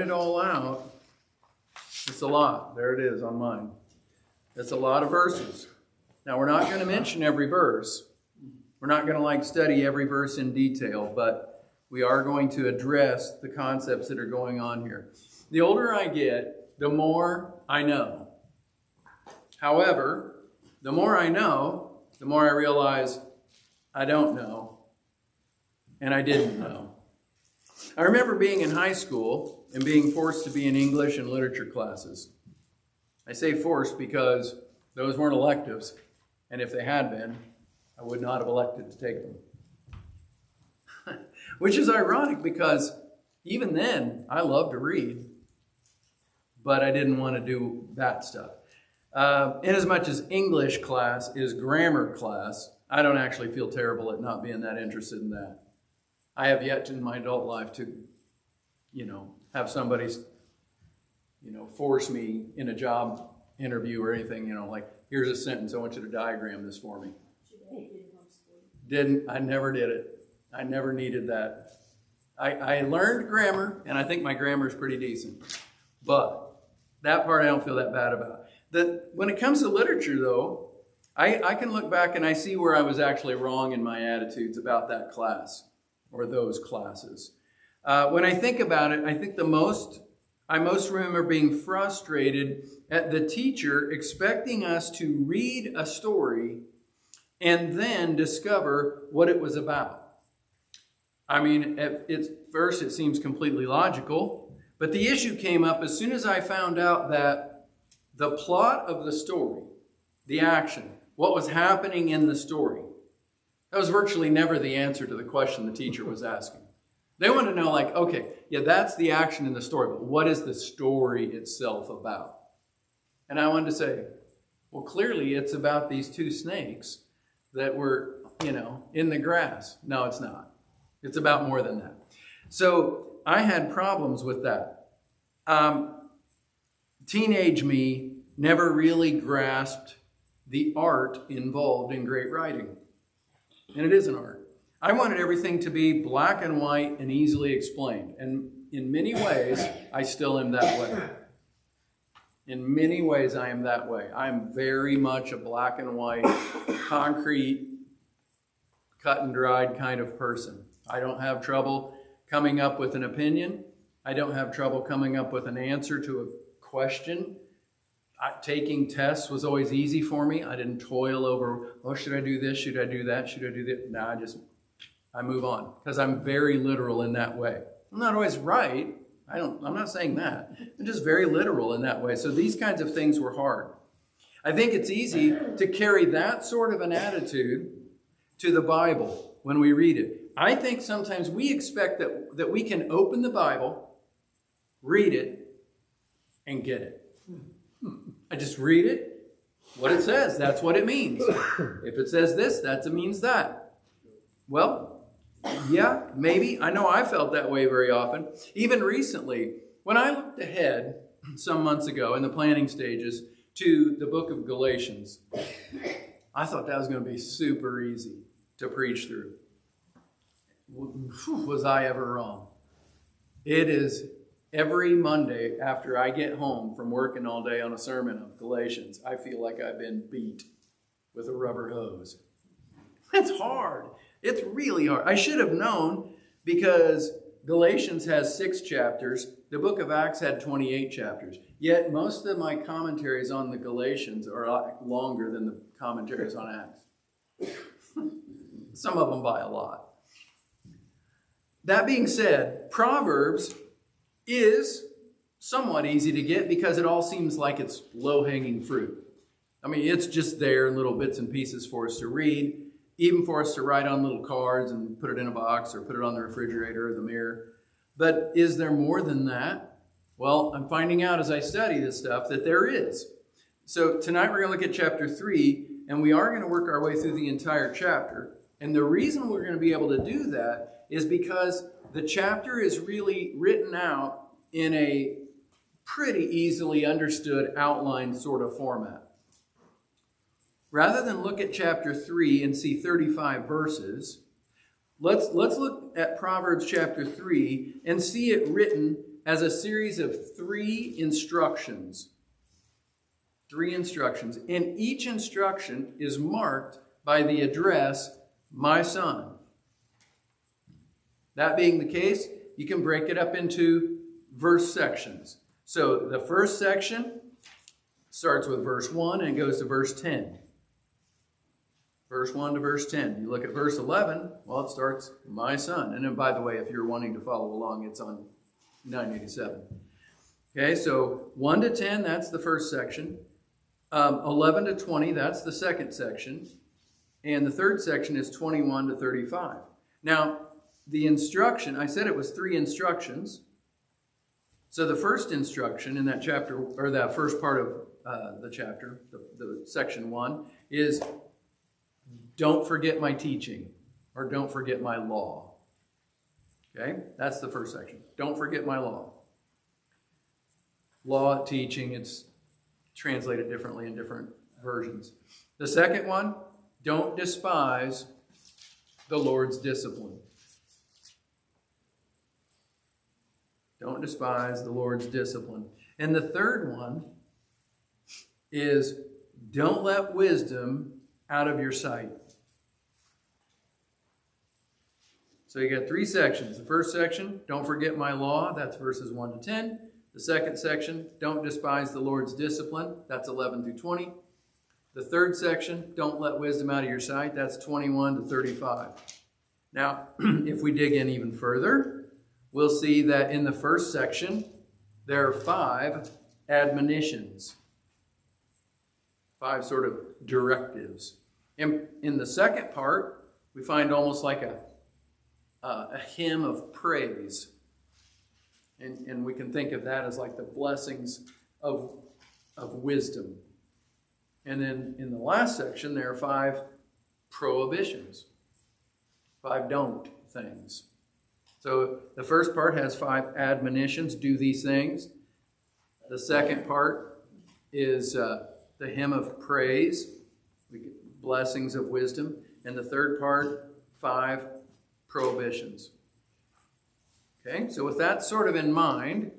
it all out, it's a lot. There it is on mine. It's a lot of verses. Now, we're not going to mention every verse. We're not going to study every verse in detail, but we are going to address the concepts that are going on here. The older I get, the more I know. However, the more I know, the more I realize I don't know, and I didn't know. I remember being in high school and being forced to be in English and literature classes. I say forced because those weren't electives, and if they had been, I would not have elected to take them. Which is ironic because even then, I loved to read, but I didn't want to do that stuff. Inasmuch as English class is grammar class, I don't actually feel terrible at not being that interested in that. I have yet in my adult life to, have somebody, force me in a job interview or anything, here's a sentence, I want you to diagram this for me. I never did it. I never needed that. I learned grammar, and I think my grammar is pretty decent. But that part I don't feel that bad about. When it comes to literature, though, I can look back and I see where I was actually wrong in my attitudes about that class or those classes. When I think about it, I think I most remember being frustrated at the teacher expecting us to read a story and then discover what it was about. I mean, at first it seems completely logical, but the issue came up as soon as I found out that the plot of the story, the action, what was happening in the story, that was virtually never the answer to the question the teacher was asking. They wanted to know, okay, yeah, that's the action in the story, but what is the story itself about? And I wanted to say, well, clearly it's about these two snakes that were, in the grass. No, it's not. It's about more than that. So I had problems with that. Teenage me never really grasped the art involved in great writing. And it is an art. I wanted everything to be black and white and easily explained. And in many ways, I still am that way. In many ways, I am that way. I'm very much a black and white, concrete, cut and dried kind of person. I don't have trouble coming up with an opinion. I don't have trouble coming up with an answer to a question. Taking tests was always easy for me. I didn't toil over, should I do this? Should I do that? Should I do that? No, I move on because I'm very literal in that way. I'm not always right. I'm not saying that. I'm just very literal in that way. So these kinds of things were hard. I think it's easy to carry that sort of an attitude to the Bible when we read it. I think sometimes we expect that we can open the Bible, read it, and get it. I just read it, what it says, that's what it means. If it says this, that means that. Well, yeah, maybe. I know I felt that way very often. Even recently, when I looked ahead some months ago in the planning stages to the book of Galatians, I thought that was going to be super easy to preach through. Was I ever wrong? It is every Monday after I get home from working all day on a sermon of Galatians, I feel like I've been beat with a rubber hose. It's hard. It's really hard. I should have known because Galatians has 6 chapters. The book of Acts had 28 chapters. Yet most of my commentaries on the Galatians are longer than the commentaries on Acts. Some of them by a lot. That being said, Proverbs is somewhat easy to get because it all seems like it's low-hanging fruit. I mean, it's just there in little bits and pieces for us to read, even for us to write on little cards and put it in a box or put it on the refrigerator or the mirror. But is there more than that? Well, I'm finding out as I study this stuff that there is. So tonight we're going to look at chapter 3, and we are going to work our way through the entire chapter. And the reason we're going to be able to do that is because the chapter is really written out in a pretty easily understood outline sort of format. Rather than look at chapter 3 and see 35 verses, let's look at Proverbs chapter 3 and see it written as a series of 3 instructions. 3 instructions. And each instruction is marked by the address, my son. That being the case, you can break it up into verse sections. So the first section starts with verse 1 and goes to verse 10. Verse 1 to verse 10. You look at verse 11, well, it starts, my son. And then, by the way, if you're wanting to follow along, it's on 987. Okay, so 1 to 10, that's the first section. 11 to 20, that's the second section. And the third section is 21 to 35. Now, the instruction, I said it was 3 instructions. So the first instruction in that chapter, or that first part of the chapter, the section 1, is don't forget my teaching, or don't forget my law. Okay, that's the first section. Don't forget my law. Law, teaching, it's translated differently in different versions. The second one, don't despise the Lord's discipline. Don't despise the Lord's discipline. And the third one is don't let wisdom out of your sight. So you got 3 sections. The first section, don't forget my law. That's verses 1 to 10. The second section, don't despise the Lord's discipline. That's 11 through 20. The third section, don't let wisdom out of your sight. That's 21 to 35. Now, if we dig in even further, we'll see that in the first section, there are 5 admonitions. 5 sort of directives. In the second part, we find almost like a hymn of praise. And we can think of that as like the blessings of wisdom. And then in the last section, there are 5 prohibitions. 5 don't things. So the first part has 5 admonitions, do these things. The second part is the hymn of praise, blessings of wisdom. And the third part, 5 prohibitions. Okay, so with that sort of in mind,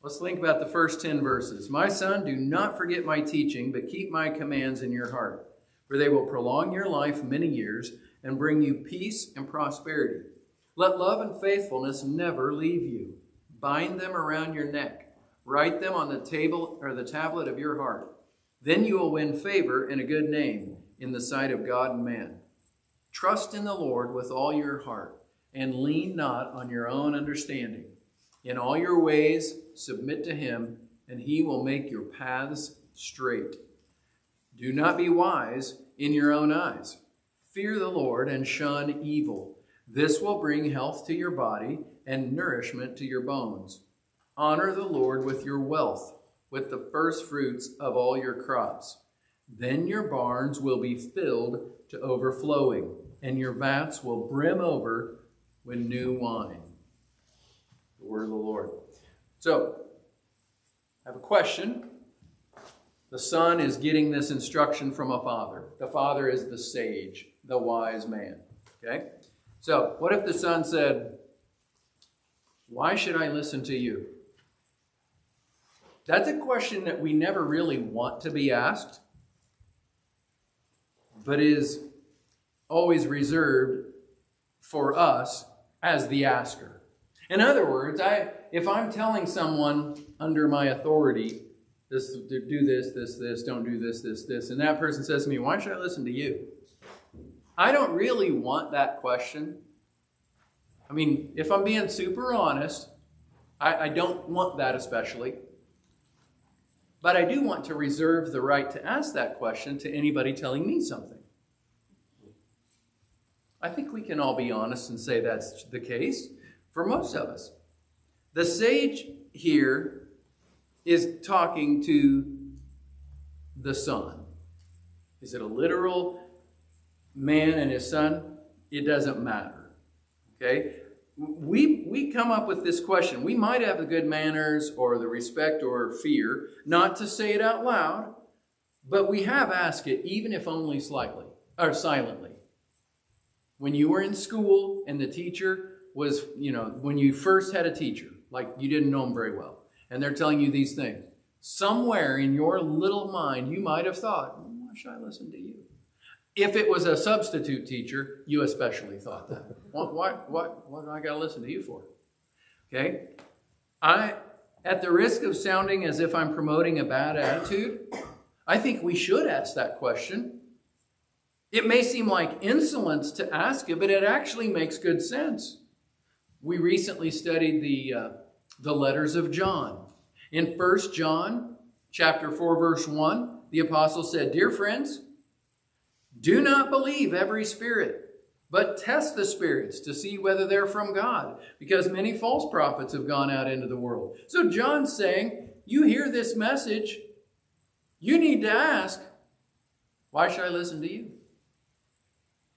let's think about the first 10 verses. My son, do not forget my teaching, but keep my commands in your heart, for they will prolong your life many years and bring you peace and prosperity. Let love and faithfulness never leave you. Bind them around your neck. Write them on the table or the tablet of your heart. Then you will win favor and a good name in the sight of God and man. Trust in the Lord with all your heart, and lean not on your own understanding. In all your ways submit to him, and he will make your paths straight. Do not be wise in your own eyes. Fear the Lord and shun evil. This will bring health to your body and nourishment to your bones. Honor the Lord with your wealth, with the first fruits of all your crops. Then your barns will be filled to overflowing, and your vats will brim over with new wine. The word of the Lord. So, I have a question. The son is getting this instruction from a father. The father is the sage, the wise man. Okay? So, what if the son said, why should I listen to you? That's a question that we never really want to be asked, but is always reserved for us as the asker. In other words, if I'm telling someone under my authority, this, do this, don't do this, and that person says to me, why should I listen to you? I don't really want that question. I mean, if I'm being super honest, I don't want that especially. But I do want to reserve the right to ask that question to anybody telling me something. I think we can all be honest and say that's the case for most of us. The sage here is talking to the son. Is it a literal man and his son? It doesn't matter. Okay? We come up with this question. We might have the good manners or the respect or fear not to say it out loud, but we have asked it, even if only slightly or silently. When you were in school and the teacher was, when you first had a teacher, like you didn't know them very well, and they're telling you these things. Somewhere in your little mind, you might have thought, why should I listen to you? If it was a substitute teacher, you especially thought that. What do I got to listen to you for? Okay? At the risk of sounding as if I'm promoting a bad attitude, I think we should ask that question. It may seem like insolence to ask it, but it actually makes good sense. We recently studied the letters of John. In 1 John chapter 4, verse 1, the apostle said, "Dear friends, do not believe every spirit, but test the spirits to see whether they're from God, because many false prophets have gone out into the world." So John's saying, you hear this message, you need to ask, why should I listen to you?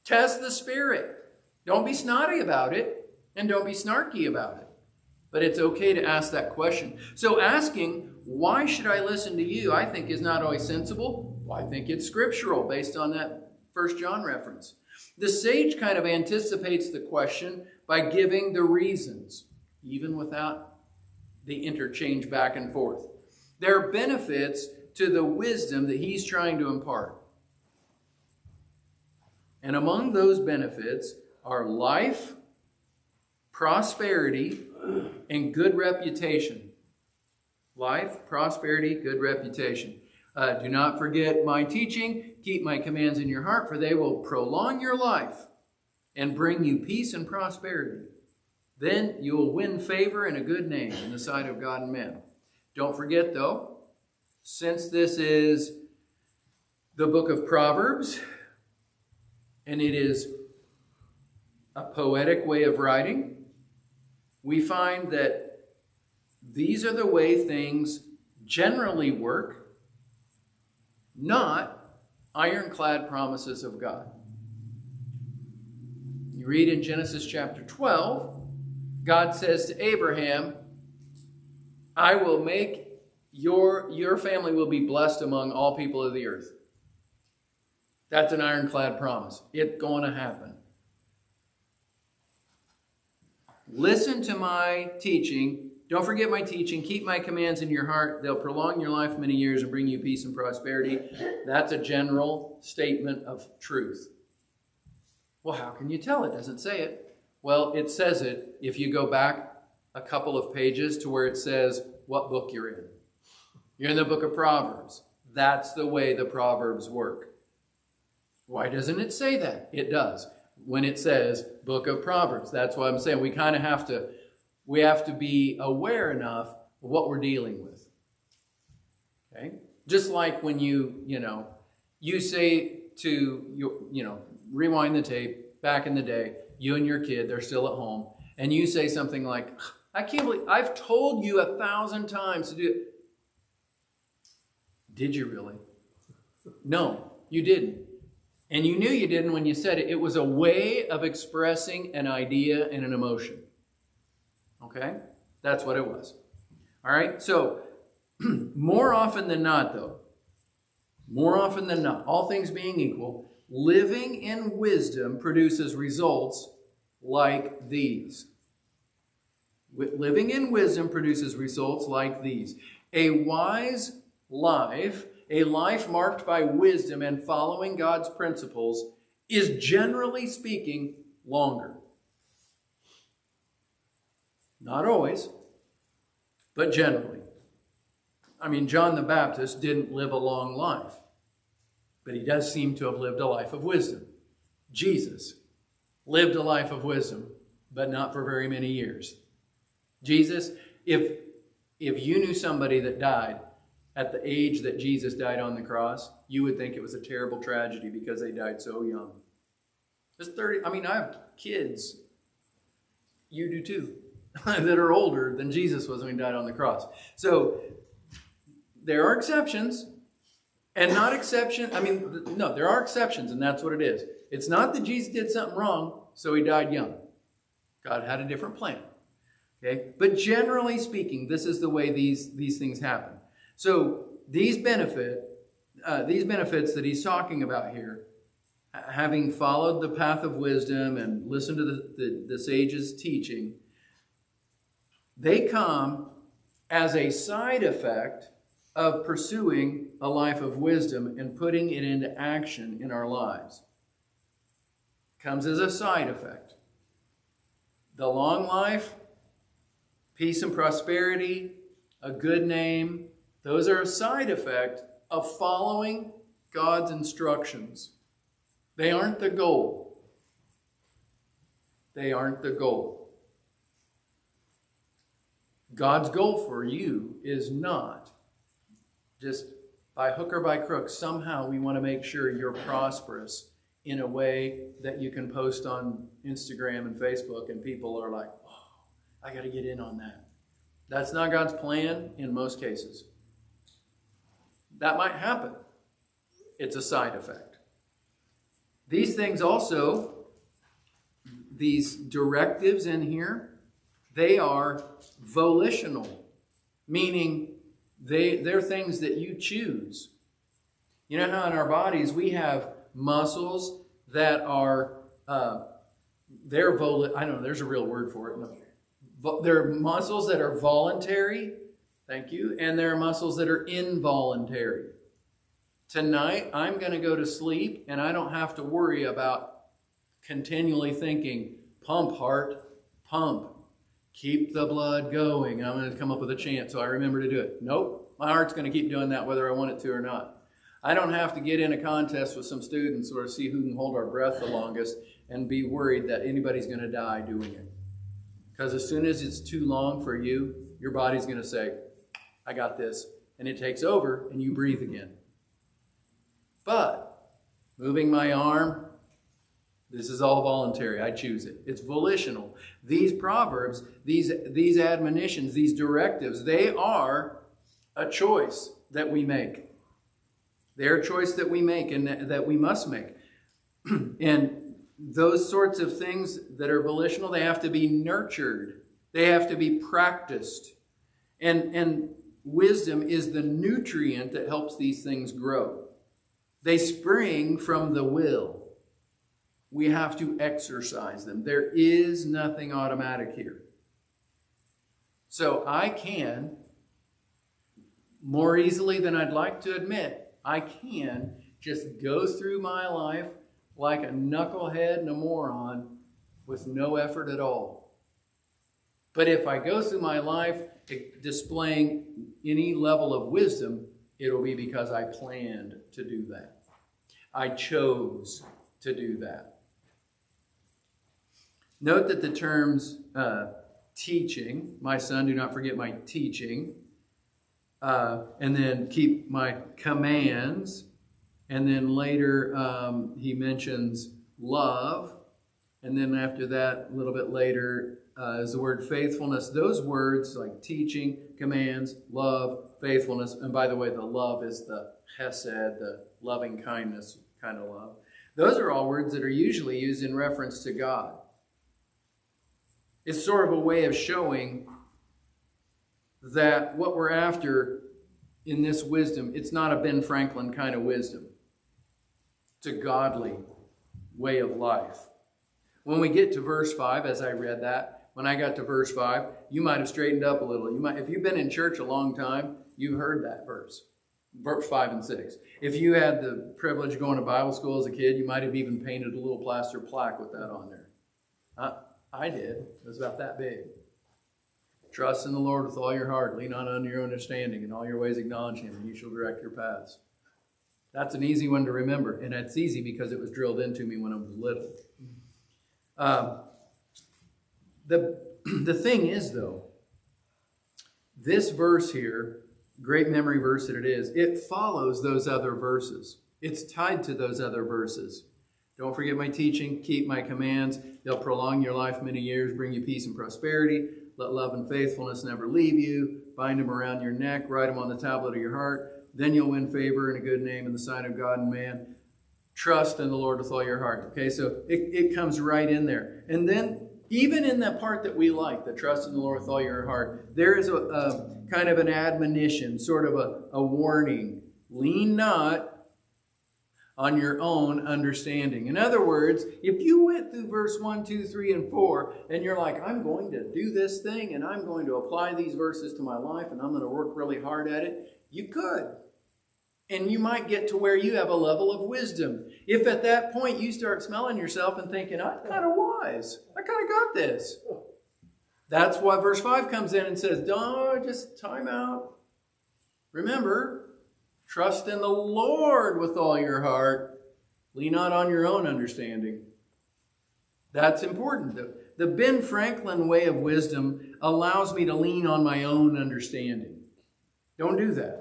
Test the spirit. Don't be snotty about it, and don't be snarky about it. But it's okay to ask that question. So asking, why should I listen to you, I think is not always sensible. Well, I think it's scriptural based on that 1 John reference. The sage kind of anticipates the question by giving the reasons, even without the interchange back and forth. There are benefits to the wisdom that he's trying to impart. And among those benefits are life, prosperity, and good reputation. Life, prosperity, good reputation. Do not forget my teaching. Keep my commands in your heart, for they will prolong your life and bring you peace and prosperity. Then you will win favor and a good name in the sight of God and men. Don't forget, though, since this is the book of Proverbs, and it is a poetic way of writing, we find that these are the way things generally work, not ironclad promises of God. You read in Genesis chapter 12, God says to Abraham, I will make your family will be blessed among all people of the earth. That's an ironclad promise. It's going to happen. Listen to my teaching. Don't forget my teaching. Keep my commands in your heart. They'll prolong your life many years and bring you peace and prosperity. That's a general statement of truth. Well, how can you tell? It doesn't say it. Well, it says it if you go back a couple of pages to where it says what book you're in. You're in the book of Proverbs. That's the way the Proverbs work. Why doesn't it say that? It does. When it says book of Proverbs. That's what I'm saying. We kind of have to be aware enough of what we're dealing with. Okay? Just like when you say to, rewind the tape back in the day, you and your kid, they're still at home, and you say something like, I can't believe, I've told you 1,000 times to do it. Did you really? No, you didn't. And you knew you didn't when you said it. It was a way of expressing an idea and an emotion. Okay? That's what it was. All right? So, more often than not, all things being equal, living in wisdom produces results like these. Living in wisdom produces results like these. A wise life, a life marked by wisdom and following God's principles, is generally speaking longer. Not always, but generally. I mean, John the Baptist didn't live a long life, but he does seem to have lived a life of wisdom. Jesus lived a life of wisdom, but not for very many years. Jesus, if you knew somebody that died at the age that Jesus died on the cross, you would think it was a terrible tragedy because they died so young. I have kids, you do too, that are older than Jesus was when he died on the cross. So there are exceptions, and not exception. No, there are exceptions, and that's what it is. It's not that Jesus did something wrong, so he died young. God had a different plan. Okay? But generally speaking, this is the way these things happen. So these benefits that he's talking about here, having followed the path of wisdom and listened to the sage's teaching, They come as a side effect of pursuing a life of wisdom and putting it into action in our lives. Comes as a side effect. The long life, peace and prosperity, a good name, those are a side effect of following God's instructions. They aren't the goal. They aren't the goal. God's goal for you is not just by hook or by crook, somehow we want to make sure you're prosperous in a way that you can post on Instagram and Facebook and people are like, oh, I got to get in on that. That's not God's plan in most cases. That might happen. It's a side effect. These things also, these directives in here, they are volitional, meaning they're things that you choose. You know how in our bodies we have muscles that are, I don't know, there's a real word for it. No. There are muscles that are voluntary, thank you, and there are muscles that are involuntary. Tonight, I'm going to go to sleep, and I don't have to worry about continually thinking, pump, heart, pump. Keep the blood going. And I'm going to come up with a chant so I remember to do it. Nope. My heart's going to keep doing that whether I want it to or not. I don't have to get in a contest with some students or see who can hold our breath the longest and be worried that anybody's going to die doing it. Because as soon as it's too long for you, your body's going to say, I got this. And it takes over and you breathe again. But moving my arm, this is all voluntary. I choose it. It's volitional. These proverbs, these admonitions, these directives, they are a choice that we make. They're a choice that we make and that we must make. And those sorts of things that are volitional, they have to be nurtured. They have to be practiced. And wisdom is the nutrient that helps these things grow. They spring from the will. We have to exercise them. There is nothing automatic here. So I can, more easily than I'd like to admit, I can just go through my life like a knucklehead and a moron with no effort at all. But if I go through my life displaying any level of wisdom, it'll be because I planned to do that. I chose to do that. Note that the terms teaching, my son, do not forget my teaching, and then keep my commands, and then later he mentions love, and then after that, a little bit later, is the word faithfulness. Those words like teaching, commands, love, faithfulness, and by the way, the love is the chesed, the loving kindness kind of love. Those are all words that are usually used in reference to God. It's sort of a way of showing that what we're after in this wisdom, it's not a Ben Franklin kind of wisdom. It's a godly way of life. When we get to verse 5, as I read that, when I got to verse 5, you might have straightened up a little. If you've been in church a long time, you've heard that verse 5 and 6. If you had the privilege of going to Bible school as a kid, you might have even painted a little plaster plaque with that on there. I did. It was about that big. Trust in the Lord with all your heart. Lean not on your understanding. In all your ways acknowledge Him, and He shall direct your paths. That's an easy one to remember. And it's easy because it was drilled into me when I was little. The thing is, though, this verse here, great memory verse that it is, it follows those other verses. It's tied to those other verses. Don't forget my teaching, keep my commands. They'll prolong your life many years, bring you peace and prosperity. Let love and faithfulness never leave you. Bind them around your neck, write them on the tablet of your heart. Then you'll win favor and a good name in the sight of God and man. Trust in the Lord with all your heart. Okay, so it comes right in there. And then even in that part that we like, the trust in the Lord with all your heart, there is a kind of an admonition, sort of a warning. Lean not on your own understanding. In other words, if you went through verse 1, 2, 3, and 4, and you're like, I'm going to do this thing, and I'm going to apply these verses to my life, and I'm going to work really hard at it, you could. And you might get to where you have a level of wisdom. If at that point you start smelling yourself and thinking, I'm kind of wise. I kind of got this. That's why verse 5 comes in and says, don't just time out. Remember, trust in the Lord with all your heart. Lean not on your own understanding. That's important. The Ben Franklin way of wisdom allows me to lean on my own understanding. Don't do that.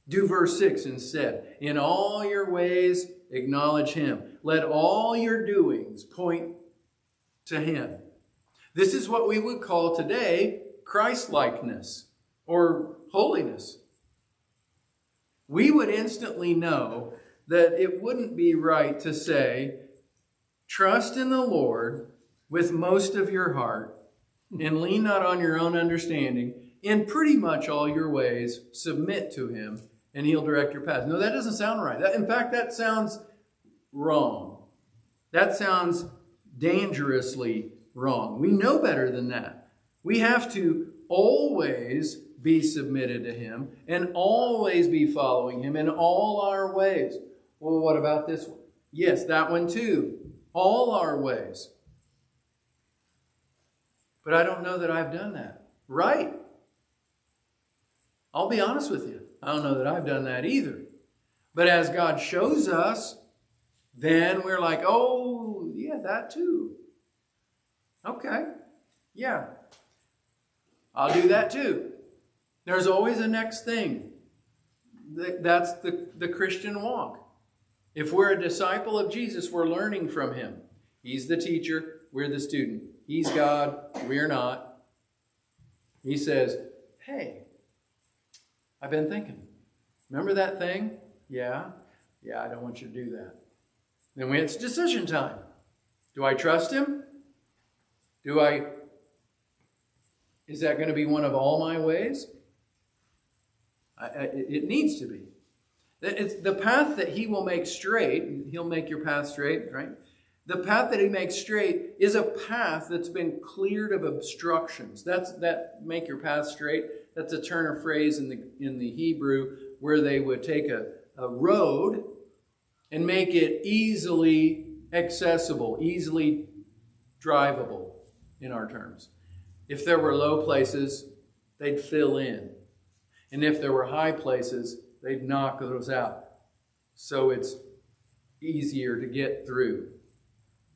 Do verse 6 instead. In all your ways, acknowledge Him. Let all your doings point to Him. This is what we would call today Christ-likeness or holiness. We would instantly know that it wouldn't be right to say, trust in the Lord with most of your heart and lean not on your own understanding. In pretty much all your ways, submit to Him and He'll direct your path. No, that doesn't sound right. In fact, that sounds wrong. That sounds dangerously wrong. We know better than that. We have to always be submitted to Him and always be following Him in all our ways. Well, what about this one? Yes, that one too. All our ways. But I don't know that I've done that. Right. I'll be honest with you. I don't know that I've done that either. But as God shows us, then we're like, oh, yeah, that too. Okay. Yeah. I'll do that too. There's always a next thing. That's the Christian walk. If we're a disciple of Jesus, we're learning from Him. He's the teacher. We're the student. He's God. We're not. He says, hey, I've been thinking. Remember that thing? Yeah. Yeah, I don't want you to do that. Then it's decision time. Do I trust Him? Is that going to be one of all my ways? It needs to be. It's the path that He will make straight. He'll make your path straight, right? The path that He makes straight is a path that's been cleared of obstructions. That make your path straight. That's a turn of phrase in the Hebrew where they would take a road and make it easily accessible, easily drivable in our terms. If there were low places, they'd fill in. And if there were high places, they'd knock those out. So it's easier to get through.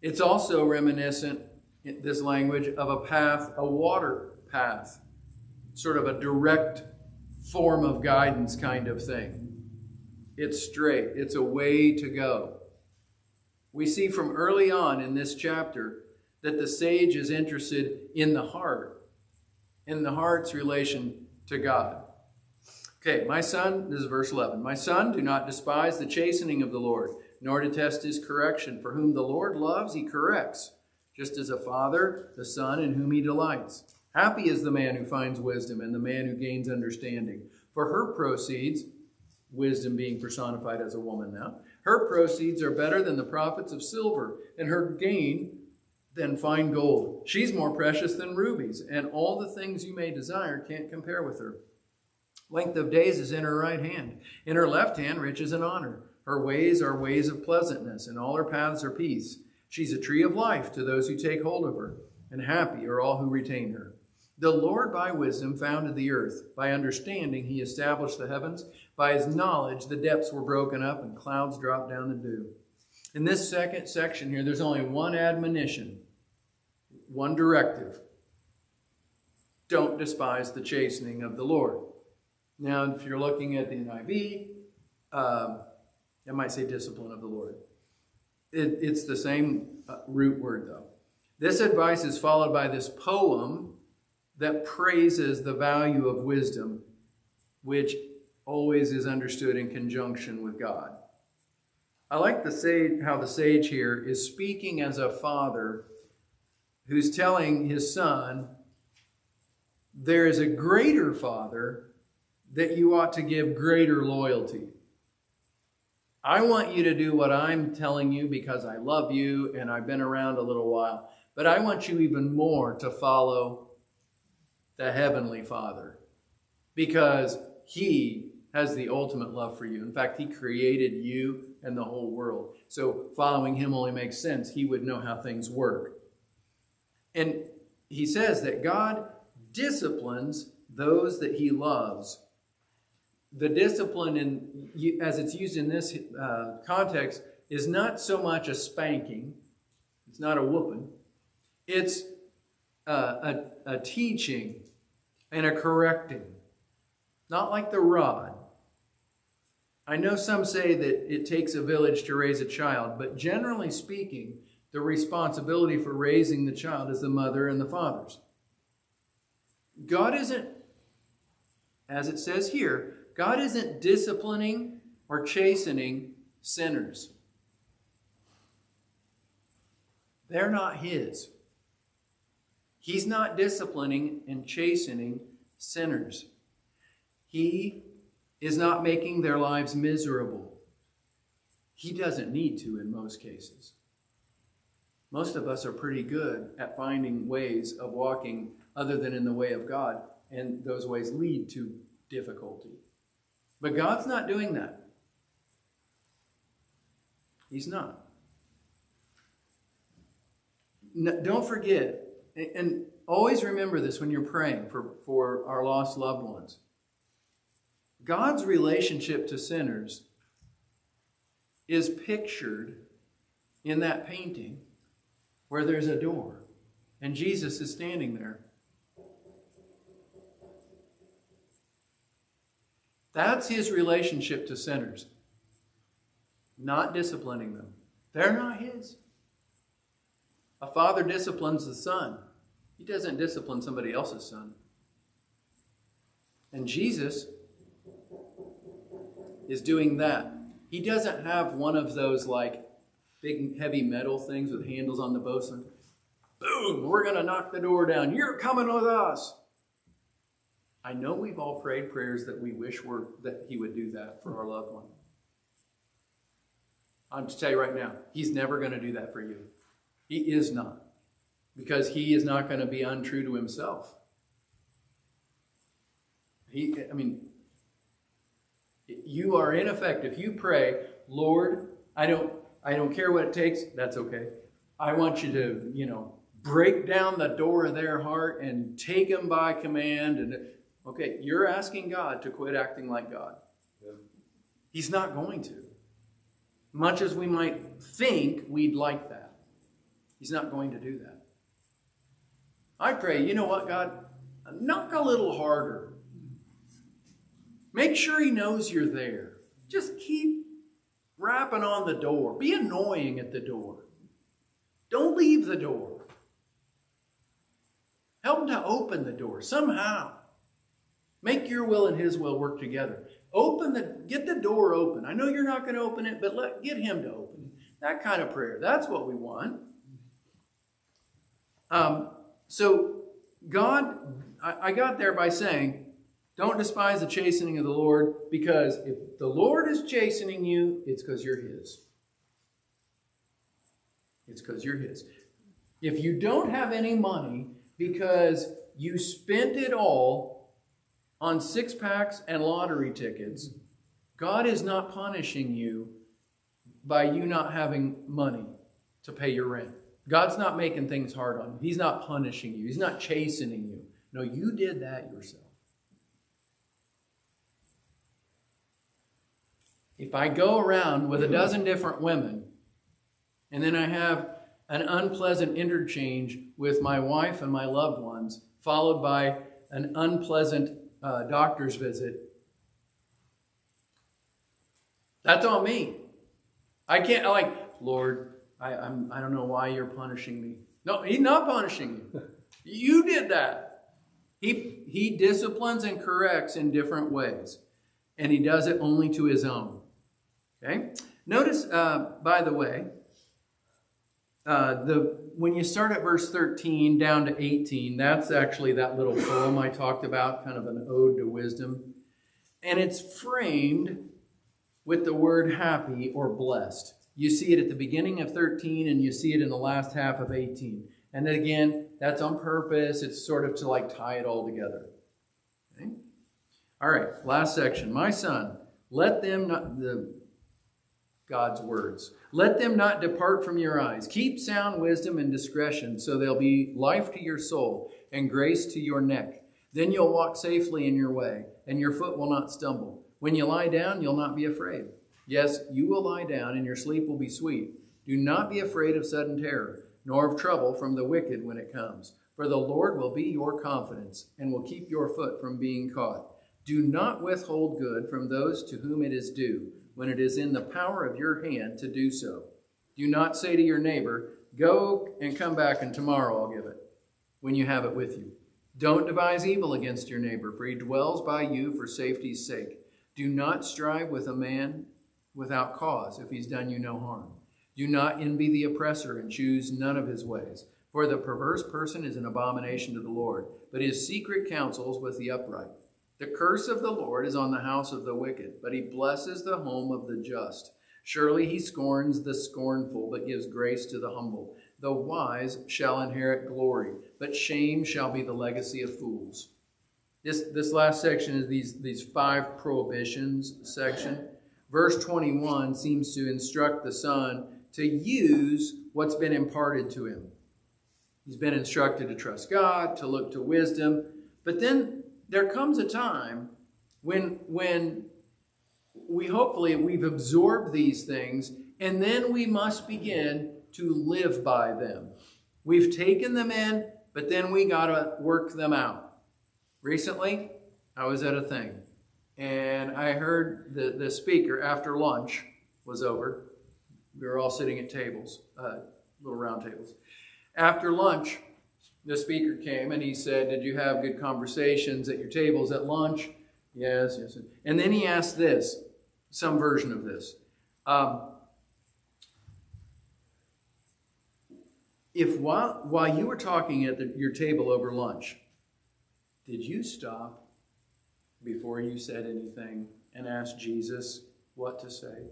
It's also reminiscent, in this language, of a path, a water path. Sort of a direct form of guidance kind of thing. It's straight. It's a way to go. We see from early on in this chapter that the sage is interested in the heart, in the heart's relation to God. Okay, my son, this is verse 11. My son, do not despise the chastening of the Lord, nor detest His correction. For whom the Lord loves, He corrects, just as a father, the son in whom He delights. Happy is the man who finds wisdom and the man who gains understanding. For her proceeds, wisdom being personified as a woman now, her proceeds are better than the profits of silver, and her gain than fine gold. She's more precious than rubies, and all the things you may desire can't compare with her. Length of days is in her right hand. In her left hand, riches and honor. Her ways are ways of pleasantness, and all her paths are peace. She's a tree of life to those who take hold of her, and happy are all who retain her. The Lord by wisdom founded the earth. By understanding He established the heavens. By His knowledge the depths were broken up, and clouds dropped down the dew. In this second section here, there's only one admonition, one directive. Don't despise the chastening of the Lord. Now, if you're looking at the NIV, it might say discipline of the Lord. It's the same root word, though. This advice is followed by this poem that praises the value of wisdom, which always is understood in conjunction with God. I like how the sage here is speaking as a father who's telling his son, there is a greater Father that you ought to give greater loyalty. I want you to do what I'm telling you because I love you and I've been around a little while. But I want you even more to follow the Heavenly Father because He has the ultimate love for you. In fact, He created you and the whole world. So following Him only makes sense. He would know how things work. And He says that God disciplines those that He loves. The discipline, as it's used in this context, is not so much a spanking. It's not a whooping. It's a teaching and a correcting. Not like the rod. I know some say that it takes a village to raise a child, but generally speaking, the responsibility for raising the child is the mother and the father's. God isn't, as it says here, God isn't disciplining or chastening sinners. They're not His. He's not disciplining and chastening sinners. He is not making their lives miserable. He doesn't need to in most cases. Most of us are pretty good at finding ways of walking other than in the way of God, and those ways lead to difficulty. But God's not doing that. He's not. No, don't forget, and always remember this when you're praying for our lost loved ones. God's relationship to sinners is pictured in that painting where there's a door and Jesus is standing there. That's His relationship to sinners. Not disciplining them. They're not His. A father disciplines the son. He doesn't discipline somebody else's son. And Jesus is doing that. He doesn't have one of those like big heavy metal things with handles on the both. Boom, we're going to knock the door down. You're coming with us. I know we've all prayed prayers that we wish that He would do that for our loved one. I'm just tell you right now, He's never going to do that for you. He is not. Because He is not going to be untrue to Himself. You are in effect, if you pray, Lord, I don't care what it takes, that's okay. I want you to, break down the door of their heart and take them by command. And okay, you're asking God to quit acting like God. Yeah. He's not going to. Much as we might think we'd like that. He's not going to do that. I pray, you know what, God? Knock a little harder. Make sure He knows you're there. Just keep rapping on the door. Be annoying at the door. Don't leave the door. Help Him to open the door somehow. Make your will and His will work together. Get the door open. I know you're not going to open it, but get Him to open it. That kind of prayer. That's what we want. So God, I got there by saying, don't despise the chastening of the Lord, because if the Lord is chastening you, it's because you're His. It's because you're His. If you don't have any money because you spent it all on six-packs and lottery tickets, God is not punishing you by you not having money to pay your rent. God's not making things hard on you. He's not punishing you. He's not chastening you. No, you did that yourself. If I go around with a dozen different women and then I have an unpleasant interchange with my wife and my loved ones, followed by an unpleasant doctor's visit, that's on me. I can't, Lord, I don't know why you're punishing me. No, He's not punishing you. You did that. He disciplines and corrects in different ways. And He does it only to His own. Okay? Notice, by the way, when you start at verse 13 down to 18, that's actually that little poem I talked about, kind of an ode to wisdom. And it's framed with the word happy or blessed. You see it at the beginning of 13 and you see it in the last half of 18. And then again, that's on purpose. It's sort of to like tie it all together. Okay? All right, last section. My son, let them not, God's words, let them not depart from your eyes. Keep sound wisdom and discretion, so they'll be life to your soul and grace to your neck. Then you'll walk safely in your way, and your foot will not stumble. When you lie down, you'll not be afraid. Yes, you will lie down, and your sleep will be sweet. Do not be afraid of sudden terror, nor of trouble from the wicked when it comes. For the Lord will be your confidence, and will keep your foot from being caught. Do not withhold good from those to whom it is due, when it is in the power of your hand to do so. Do not say to your neighbor, go and come back, and tomorrow I'll give it, when you have it with you. Don't devise evil against your neighbor, for he dwells by you for safety's sake. Do not strive with a man without cause if he's done you no harm. Do not envy the oppressor and choose none of his ways. For the perverse person is an abomination to the Lord, but his secret counsels with the upright. The curse of the Lord is on the house of the wicked, but he blesses the home of the just. Surely he scorns the scornful, but gives grace to the humble. The wise shall inherit glory, but shame shall be the legacy of fools. This last section is these 5 prohibitions section. Verse 21 seems to instruct the son to use what's been imparted to him. He's been instructed to trust God, to look to wisdom. But then there comes a time when we've absorbed these things, and then we must begin to live by them. We've taken them in, but then we got to work them out. Recently, I was at a thing, and I heard the speaker after lunch was over. We were all sitting at tables, little round tables. After lunch, the speaker came and he said, did you have good conversations at your tables at lunch? Yes. And then he asked this, some version of this. If while you were talking at your table over lunch, did you stop before you said anything and ask Jesus what to say?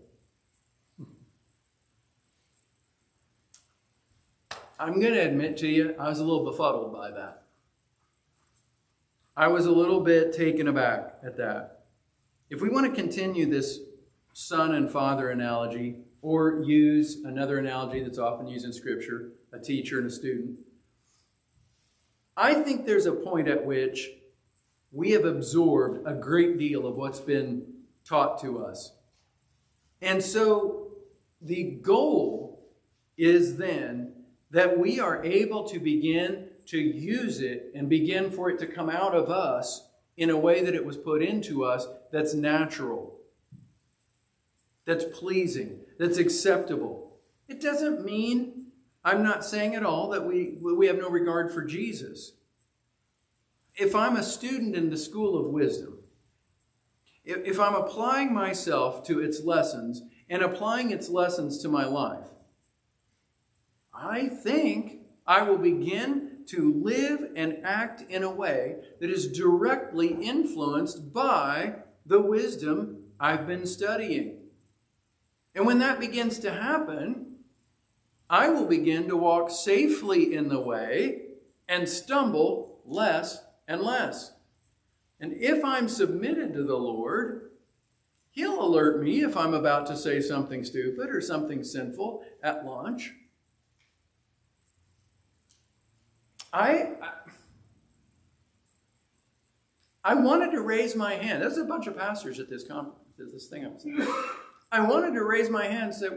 I'm going to admit to you, I was a little befuddled by that. I was a little bit taken aback at that. If we want to continue this son and father analogy, or use another analogy that's often used in Scripture, a teacher and a student, I think there's a point at which we have absorbed a great deal of what's been taught to us. And so the goal is then that we are able to begin to use it and begin for it to come out of us in a way that it was put into us that's natural, that's pleasing, that's acceptable. It doesn't mean, I'm not saying at all that we have no regard for Jesus. If I'm a student in the school of wisdom, if I'm applying myself to its lessons and applying its lessons to my life, I think I will begin to live and act in a way that is directly influenced by the wisdom I've been studying. And when that begins to happen, I will begin to walk safely in the way and stumble less and less. And if I'm submitted to the Lord, He'll alert me if I'm about to say something stupid or something sinful at lunch. I wanted to raise my hand. There's a bunch of pastors at this conference, this thing I was at. I wanted to raise my hand and say,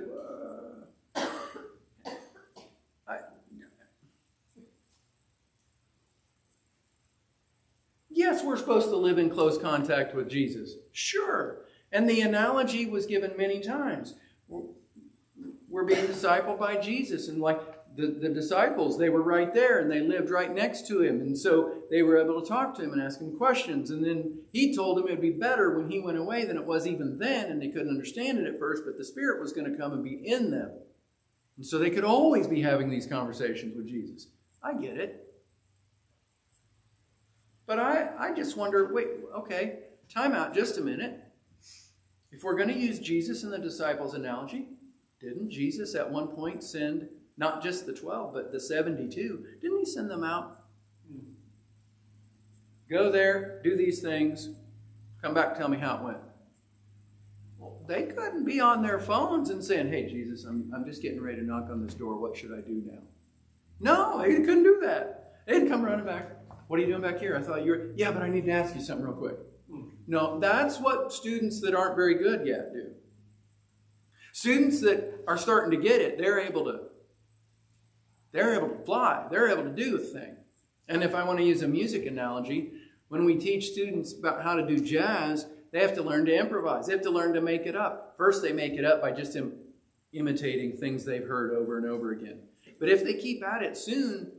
yes, we're supposed to live in close contact with Jesus. Sure. And the analogy was given many times. We're being discipled by Jesus, and like the disciples, they were right there and they lived right next to him. And so they were able to talk to him and ask him questions. And then he told them it would be better when he went away than it was even then. And they couldn't understand it at first, but the Spirit was going to come and be in them. And so they could always be having these conversations with Jesus. I get it. But I just wonder, wait, okay, time out just a minute. If we're going to use Jesus and the disciples analogy, didn't Jesus at one point send not just the 12, but the 72? Didn't he send them out? Go there, do these things, come back, tell me how it went. Well, they couldn't be on their phones and saying, hey, Jesus, I'm just getting ready to knock on this door. What should I do now? No, they couldn't do that. They'd come running back. What are you doing back here? I thought you were, yeah, but I need to ask you something real quick. No, that's what students that aren't very good yet do. Students that are starting to get it, they're able to fly. They're able to do a thing. And if I want to use a music analogy, when we teach students about how to do jazz, they have to learn to improvise. They have to learn to make it up. First, they make it up by just imitating things they've heard over and over again. But if they keep at it, soon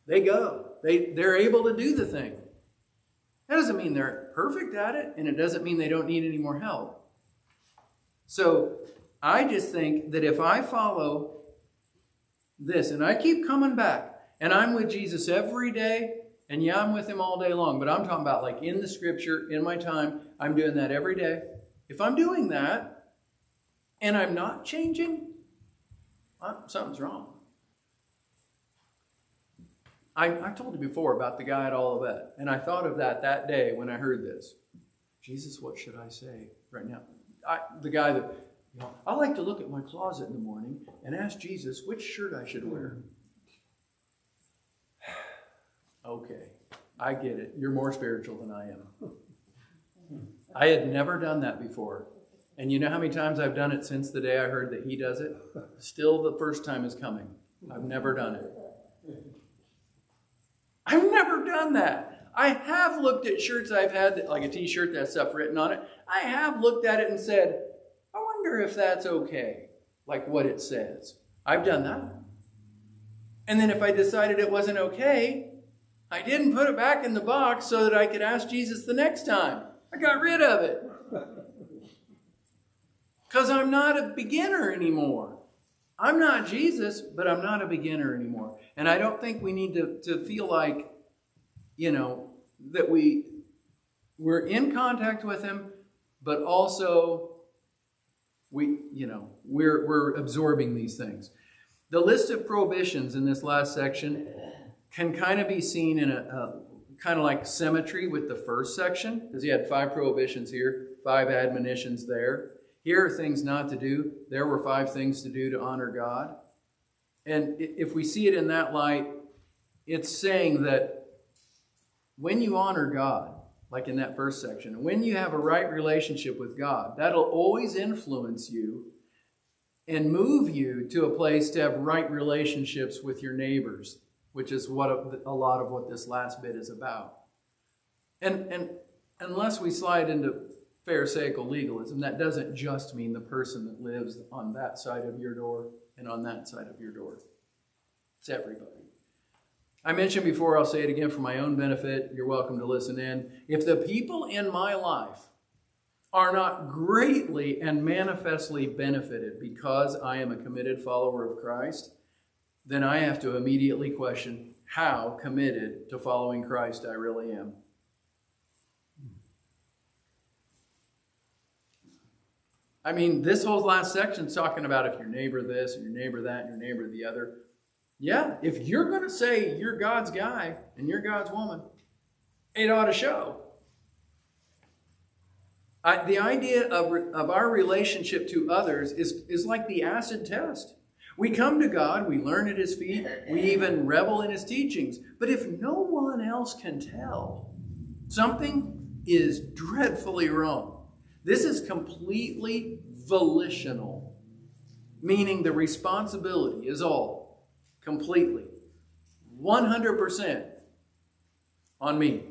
they go. They're able to do the thing. That doesn't mean they're perfect at it, and it doesn't mean they don't need any more help. So I just think that if I follow this, and I keep coming back, and I'm with Jesus every day, and yeah, I'm with him all day long, but I'm talking about like in the scripture, in my time, I'm doing that every day. If I'm doing that, and I'm not changing, something's wrong. I told you before about the guy at Olivet, and I thought of that day when I heard this. Jesus, what should I say right now? The guy that, I like to look at my closet in the morning and ask Jesus which shirt I should wear. Okay, I get it. You're more spiritual than I am. I had never done that before. And you know how many times I've done it since the day I heard that he does it? Still the first time is coming. I've never done it. I've never done that. I have looked at shirts I've had, like a t-shirt that has stuff written on it. I have looked at it and said, I wonder if that's okay, like what it says. I've done that. And then if I decided it wasn't okay, I didn't put it back in the box so that I could ask Jesus the next time. I got rid of it. Because I'm not a beginner anymore. I'm not Jesus, but I'm not a beginner anymore. And I don't think we need to feel like, that we're in contact with him, but also we're absorbing these things. The list of prohibitions in this last section can kind of be seen in a kind of like symmetry with the first section, because he had 5 prohibitions here, 5 admonitions there. Here are things not to do. There were 5 things to do to honor God. And if we see it in that light, it's saying that when you honor God, like in that first section, when you have a right relationship with God, that'll always influence you and move you to a place to have right relationships with your neighbors, which is what a lot of what this last bit is about. And unless we slide into Pharisaical legalism, that doesn't just mean the person that lives on that side of your door and on that side of your door. It's everybody. I mentioned before, I'll say it again for my own benefit. You're welcome to listen in. If the people in my life are not greatly and manifestly benefited because I am a committed follower of Christ, then I have to immediately question how committed to following Christ I really am. I mean, this whole last section is talking about if your neighbor this, and your neighbor that, and your neighbor the other. Yeah, if you're going to say you're God's guy and you're God's woman, it ought to show. The idea of our relationship to others is like the acid test. We come to God, we learn at his feet, we even revel in his teachings. But if no one else can tell, something is dreadfully wrong. This is completely volitional, meaning the responsibility is all, completely, 100% on me.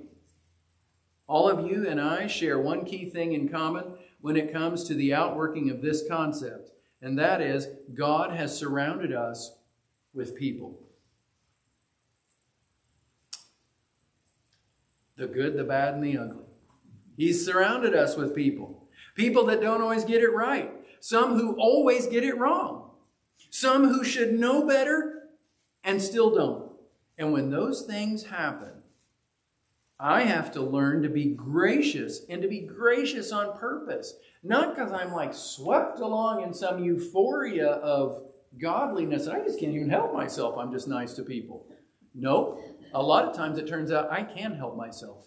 All of you and I share one key thing in common when it comes to the outworking of this concept, and that is God has surrounded us with people. The good, the bad, and the ugly. He's surrounded us with people. People that don't always get it right. Some who always get it wrong. Some who should know better and still don't. And when those things happen, I have to learn to be gracious, and to be gracious on purpose. Not because I'm like swept along in some euphoria of godliness, and I just can't even help myself. I'm just nice to people. Nope. A lot of times it turns out I can help myself.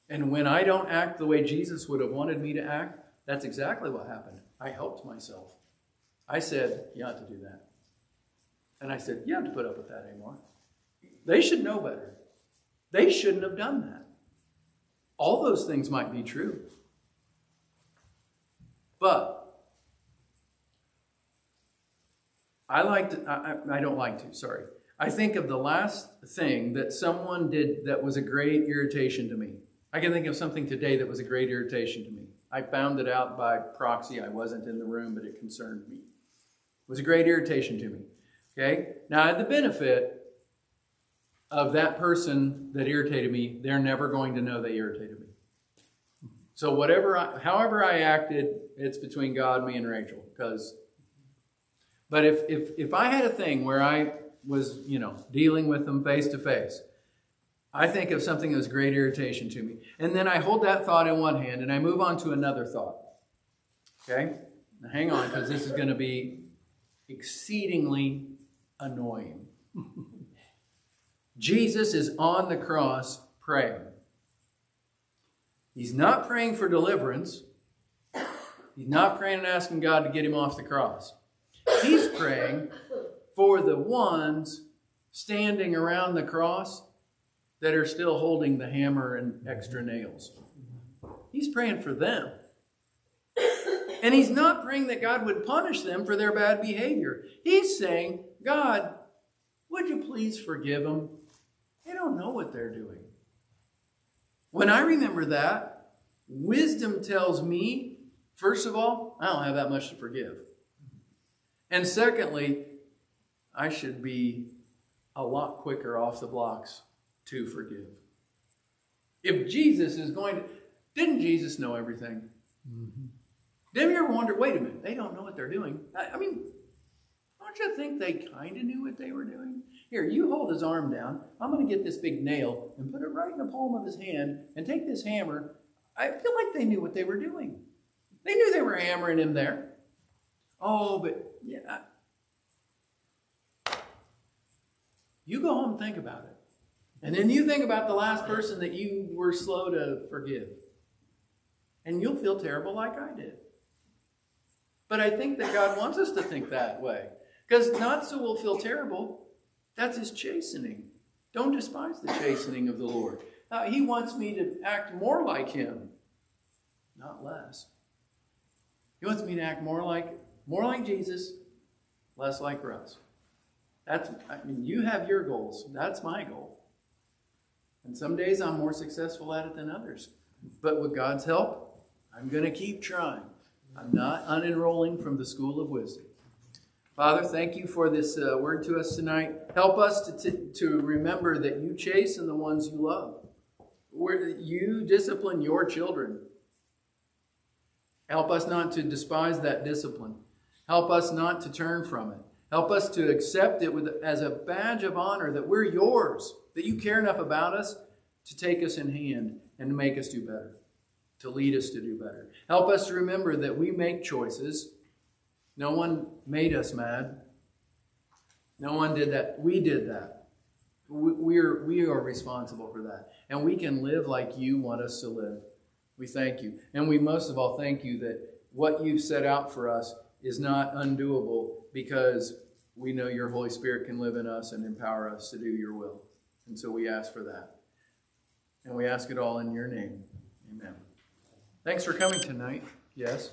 And when I don't act the way Jesus would have wanted me to act, that's exactly what happened. I helped myself. I said, you ought to do that. And I said, you have to put up with that anymore. They should know better. They shouldn't have done that. All those things might be true. But I think of the last thing that someone did that was a great irritation to me. I can think of something today that was a great irritation to me. I found it out by proxy. I wasn't in the room, but it concerned me. It was a great irritation to me. Okay? Now, I had the benefit of that person that irritated me. They're never going to know they irritated me. So however I acted, it's between God, me, and Rachel. But if I had a thing where I was, dealing with them face to face, I think of something that was great irritation to me. And then I hold that thought in one hand and I move on to another thought. Okay? Now hang on, because this is going to be exceedingly annoying. Jesus is on the cross praying. He's not praying for deliverance. He's not praying and asking God to get him off the cross. He's praying for the ones standing around the cross that are still holding the hammer and extra nails. He's praying for them. And he's not praying that God would punish them for their bad behavior. He's saying, God, would you please forgive them? They don't know what they're doing. When I remember that, wisdom tells me, first of all, I don't have that much to forgive. And secondly, I should be a lot quicker off the blocks to forgive. If Jesus is going to... Didn't Jesus know everything? Mm-hmm. Didn't you ever wonder, wait a minute, they don't know what they're doing? I mean, don't you think they kind of knew what they were doing? Here, you hold his arm down. I'm going to get this big nail and put it right in the palm of his hand and take this hammer. I feel like they knew what they were doing. They knew they were hammering him there. Oh, but yeah. You go home and think about it. And then you think about the last person that you were slow to forgive. And you'll feel terrible like I did. But I think that God wants us to think that way. Because not so we'll feel terrible. That's his chastening. Don't despise the chastening of the Lord. He wants me to act more like him, not less. He wants me to act more like Jesus, less like Russ. You have your goals. That's my goal. And some days I'm more successful at it than others. But with God's help, I'm going to keep trying. I'm not unenrolling from the school of wisdom. Father, thank you for this word to us tonight. Help us to remember that you chasten the ones you love. You discipline your children. Help us not to despise that discipline. Help us not to turn from it. Help us to accept it as a badge of honor that we're yours, that you care enough about us to take us in hand and to make us do better, to lead us to do better. Help us to remember that we make choices. No one made us mad. No one did that. We did that. We are responsible for that. And we can live like you want us to live. We thank you. And we most of all thank you that what you've set out for us is not undoable, because we know your Holy Spirit can live in us and empower us to do your will. And so we ask for that. And we ask it all in your name. Amen. Thanks for coming tonight. Yes?